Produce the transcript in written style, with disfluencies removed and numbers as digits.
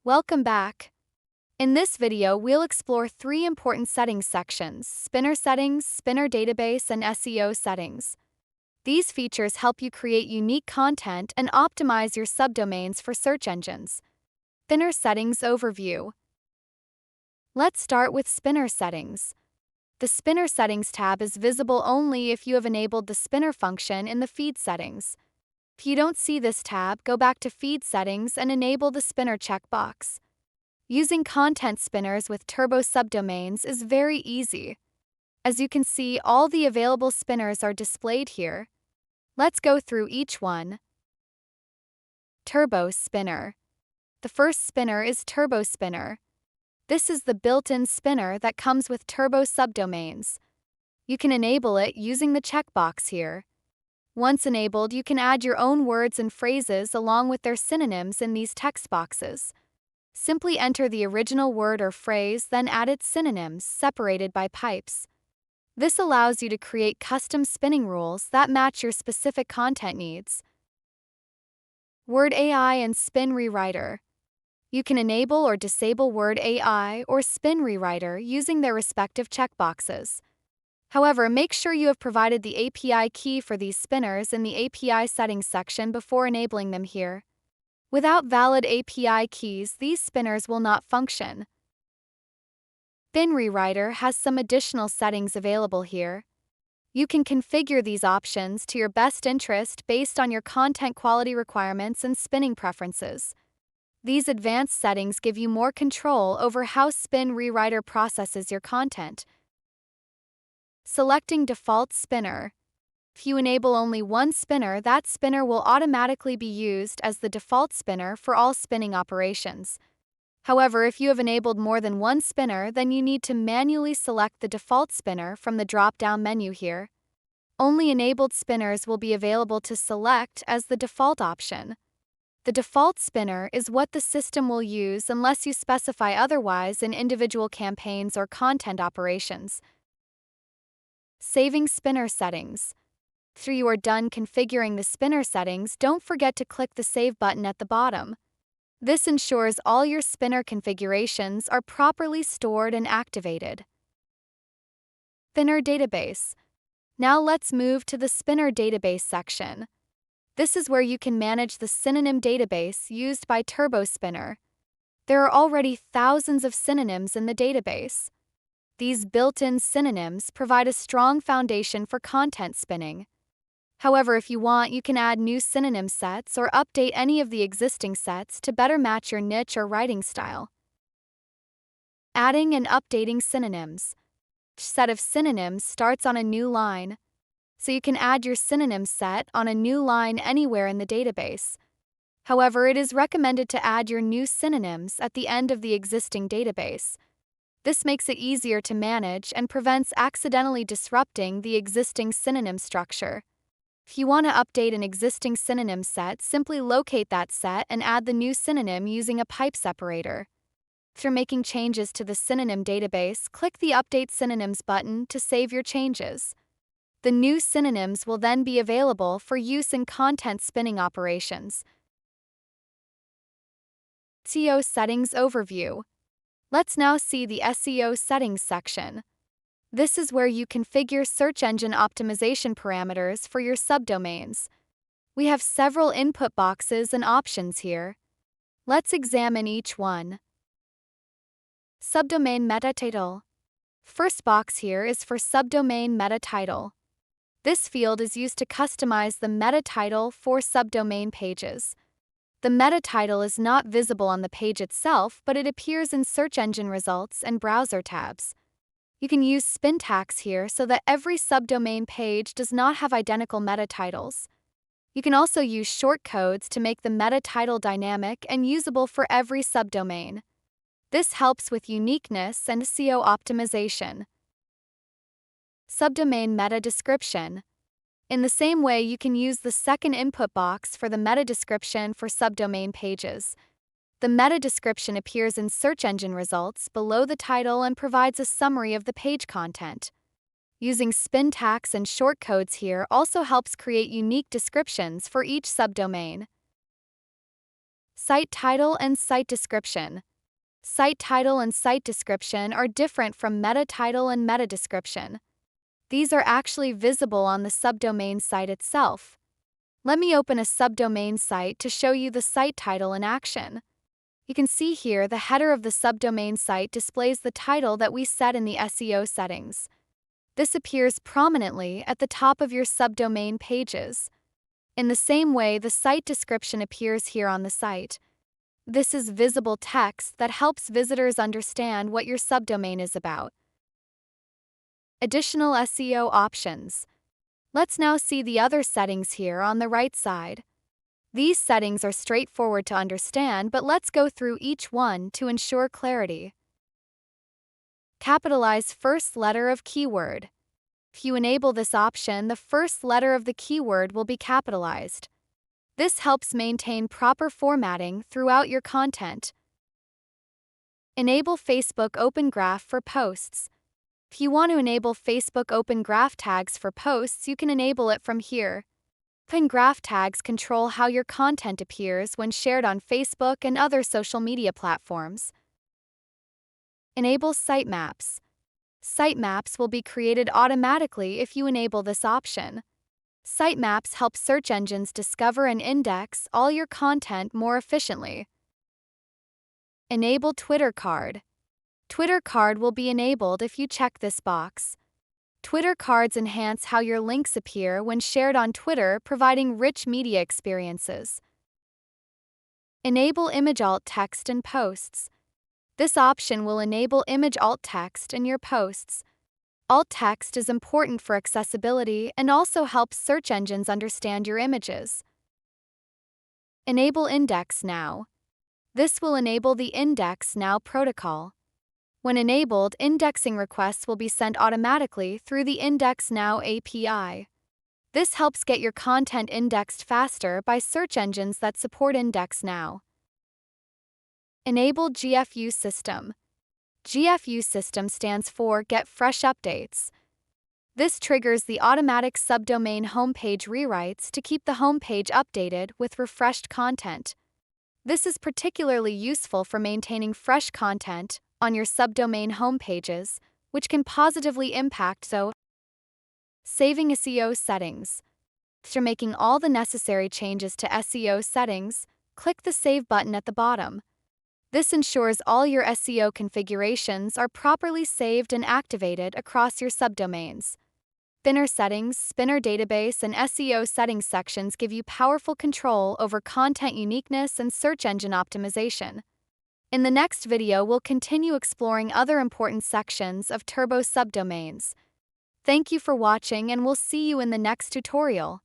Welcome back. In this video, we'll explore three important settings sections: spinner settings, spinner database, and SEO settings. These features help you create unique content and optimize your subdomains for search engines. Spinner settings overview. Let's start with spinner settings. The spinner settings tab is visible only if you have enabled the spinner function in the feed settings. If you don't see this tab, go back to feed settings and enable the spinner checkbox. Using content spinners with Turbosubdomains is very easy. As you can see, all the available spinners are displayed here. Let's go through each one. Turbo Spinner. The first spinner is Turbo Spinner. This is the built-in spinner that comes with Turbosubdomains. You can enable it using the checkbox here. Once enabled, you can add your own words and phrases along with their synonyms in these text boxes. Simply enter the original word or phrase, then add its synonyms, separated by pipes. This allows you to create custom spinning rules that match your specific content needs. Word AI and Spin Rewriter. You can enable or disable Word AI or Spin Rewriter using their respective checkboxes. However, make sure you have provided the API key for these spinners in the API settings section before enabling them here. Without valid API keys, these spinners will not function. Spin Rewriter has some additional settings available here. You can configure these options to your best interest based on your content quality requirements and spinning preferences. These advanced settings give you more control over how Spin Rewriter processes your content. Selecting default spinner. If you enable only one spinner, that spinner will automatically be used as the default spinner for all spinning operations. However, if you have enabled more than one spinner, then you need to manually select the default spinner from the drop-down menu here. Only enabled spinners will be available to select as the default option. The default spinner is what the system will use unless you specify otherwise in individual campaigns or content operations. Saving spinner settings. After you are done configuring the spinner settings, don't forget to click the Save button at the bottom. This ensures all your spinner configurations are properly stored and activated. Spinner database. Now let's move to the spinner database section. This is where you can manage the synonym database used by TurboSpinner. There are already thousands of synonyms in the database. These built-in synonyms provide a strong foundation for content spinning. However, if you want, you can add new synonym sets or update any of the existing sets to better match your niche or writing style. Adding and updating synonyms. Each set of synonyms starts on a new line, so you can add your synonym set on a new line anywhere in the database. However, it is recommended to add your new synonyms at the end of the existing database. This makes it easier to manage and prevents accidentally disrupting the existing synonym structure. If you want to update an existing synonym set, simply locate that set and add the new synonym using a pipe separator. After making changes to the synonym database, click the Update Synonyms button to save your changes. The new synonyms will then be available for use in content spinning operations. SEO Settings Overview. Let's now see the SEO Settings section. This is where you configure search engine optimization parameters for your subdomains. We have several input boxes and options here. Let's examine each one. Subdomain meta title. First box here is for subdomain meta title. This field is used to customize the meta title for subdomain pages. The meta title is not visible on the page itself, but it appears in search engine results and browser tabs. You can use spin tags here so that every subdomain page does not have identical meta titles. You can also use shortcodes to make the meta title dynamic and usable for every subdomain. This helps with uniqueness and SEO optimization. Subdomain meta description. In the same way, you can use the second input box for the meta description for subdomain pages. The meta description appears in search engine results below the title and provides a summary of the page content. Using spin tags and shortcodes here also helps create unique descriptions for each subdomain. Site title and site description. Site title and site description are different from meta title and meta description. These are actually visible on the subdomain site itself. Let me open a subdomain site to show you the site title in action. You can see here the header of the subdomain site displays the title that we set in the SEO settings. This appears prominently at the top of your subdomain pages. In the same way, the site description appears here on the site. This is visible text that helps visitors understand what your subdomain is about. Additional SEO options. Let's now see the other settings here on the right side. These settings are straightforward to understand, but let's go through each one to ensure clarity. Capitalize first letter of keyword. If you enable this option, the first letter of the keyword will be capitalized. This helps maintain proper formatting throughout your content. Enable Facebook Open Graph for posts. If you want to enable Facebook Open Graph tags for posts, you can enable it from here. Open Graph tags control how your content appears when shared on Facebook and other social media platforms. Enable sitemaps. Sitemaps will be created automatically if you enable this option. Sitemaps help search engines discover and index all your content more efficiently. Enable Twitter card. Twitter card will be enabled if you check this box. Twitter cards enhance how your links appear when shared on Twitter, providing rich media experiences. Enable image alt text in posts. This option will enable image alt text in your posts. Alt text is important for accessibility and also helps search engines understand your images. Enable Index Now. This will enable the Index Now protocol. When enabled, indexing requests will be sent automatically through the Index Now API. This helps get your content indexed faster by search engines that support Index Now. Enable GFU System. GFU System stands for Get Fresh Updates. This triggers the automatic subdomain homepage rewrites to keep the homepage updated with refreshed content. This is particularly useful for maintaining fresh content on your subdomain homepages, which can positively impact SEO. Saving SEO settings. After making all the necessary changes to SEO settings, click the Save button at the bottom. This ensures all your SEO configurations are properly saved and activated across your subdomains. Spinner settings, Spinner database, and SEO settings sections give you powerful control over content uniqueness and search engine optimization. In the next video, we'll continue exploring other important sections of Turbosubdomains. Thank you for watching, and we'll see you in the next tutorial.